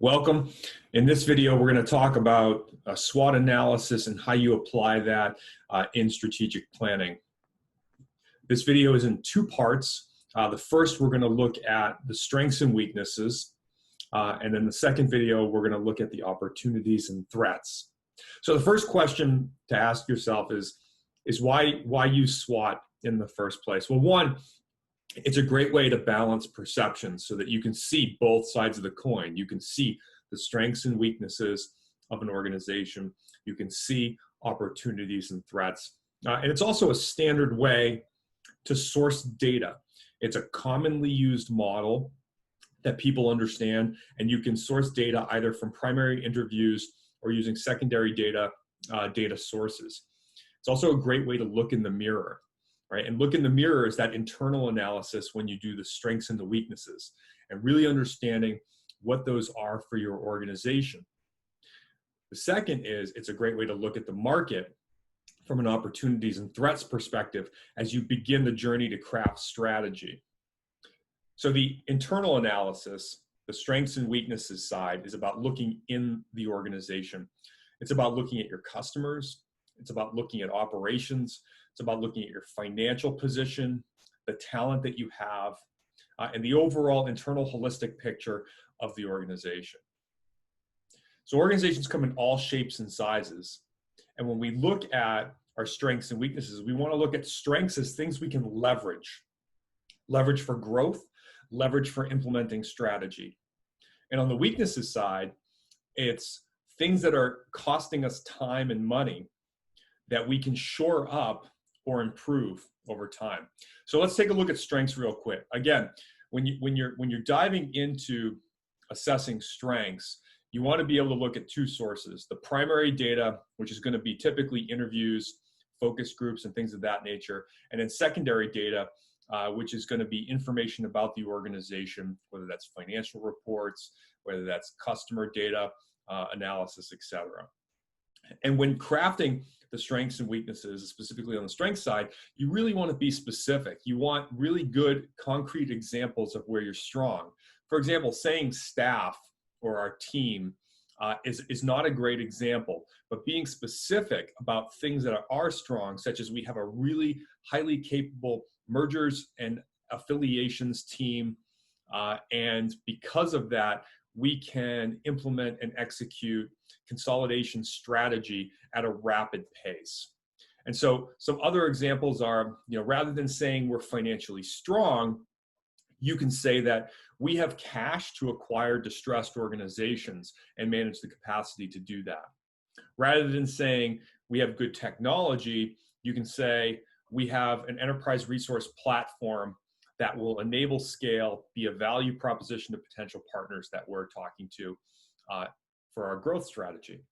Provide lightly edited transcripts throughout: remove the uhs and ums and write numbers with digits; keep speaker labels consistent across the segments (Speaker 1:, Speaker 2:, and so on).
Speaker 1: Welcome. In this video, we're going to talk about a SWOT analysis and how you apply that in strategic planning. This video is in two parts. The first, we're going to look at the strengths and weaknesses. And then the second video, we're going to look at the opportunities and threats. So the first question to ask yourself is why use SWOT in the first place? Well, one, it's a great way to balance perceptions so that you can see both sides of the coin. You can see the strengths and weaknesses of an organization. You can see opportunities and threats. And it's also a standard way to source data. It's a commonly used model that people understand, and you can source data either from primary interviews or using secondary data sources. It's also a great way to look in the mirror. Right? And look in the mirror is that internal analysis when you do the strengths and the weaknesses and really understanding what those are for your organization. The second is it's a great way to look at the market from an opportunities and threats perspective as you begin the journey to craft strategy. So the internal analysis, the strengths and weaknesses side, is about looking in the organization. It's about looking at your customers. It's about looking at operations. It's about looking at your financial position, the talent that you have, and the overall internal holistic picture of the organization. So organizations come in all shapes and sizes. And when we look at our strengths and weaknesses, we want to look at strengths as things we can leverage. Leverage for growth, leverage for implementing strategy. And on the weaknesses side, it's things that are costing us time and money that we can shore up or improve over time. So let's take a look at strengths real quick. Again, when you're diving into assessing strengths, you want to be able to look at two sources: the primary data, which is going to be typically interviews, focus groups, and things of that nature, and then secondary data, which is going to be information about the organization, whether that's financial reports, whether that's customer data analysis, etc. And when crafting the strengths and weaknesses, specifically on the strength side, you really want to be specific. You want really good, concrete examples of where you're strong. For example, saying staff or our team is not a great example, but being specific about things that are strong, such as we have a really highly capable mergers and affiliations team, and because of that, we can implement and execute consolidation strategy at a rapid pace. And so some other examples are, rather than saying we're financially strong, you can say that we have cash to acquire distressed organizations and manage the capacity to do that. Rather than saying we have good technology, you can say we have an enterprise resource platform that will enable scale, be a value proposition to potential partners that we're talking to for our growth strategy.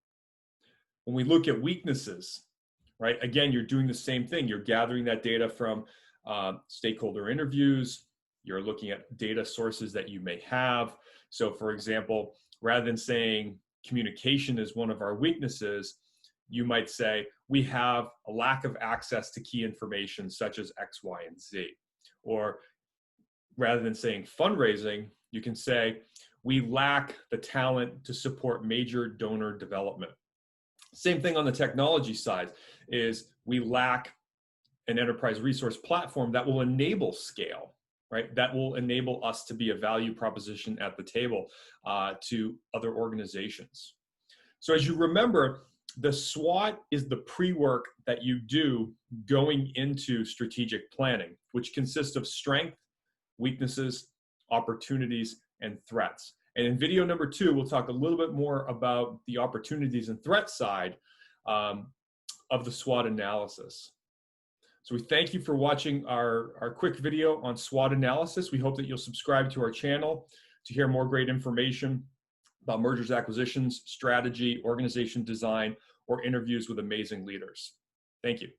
Speaker 1: When we look at weaknesses, right, again, you're doing the same thing. You're gathering that data from stakeholder interviews. You're looking at data sources that you may have. So for example, rather than saying communication is one of our weaknesses, you might say we have a lack of access to key information such as X, Y, and Z. Or rather than saying fundraising, you can say we lack the talent to support major donor development. Same thing on the technology side is we lack an enterprise resource platform that will enable scale, right? That will enable us to be a value proposition at the table to other organizations. So as you remember, the SWOT is the pre-work that you do going into strategic planning, which consists of strength, weaknesses, opportunities, and threats. And in video number 2, we'll talk a little bit more about the opportunities and threat side of the SWOT analysis. So we thank you for watching our quick video on SWOT analysis. We hope that you'll subscribe to our channel to hear more great information about mergers, acquisitions, strategy, organization design, or interviews with amazing leaders. Thank you.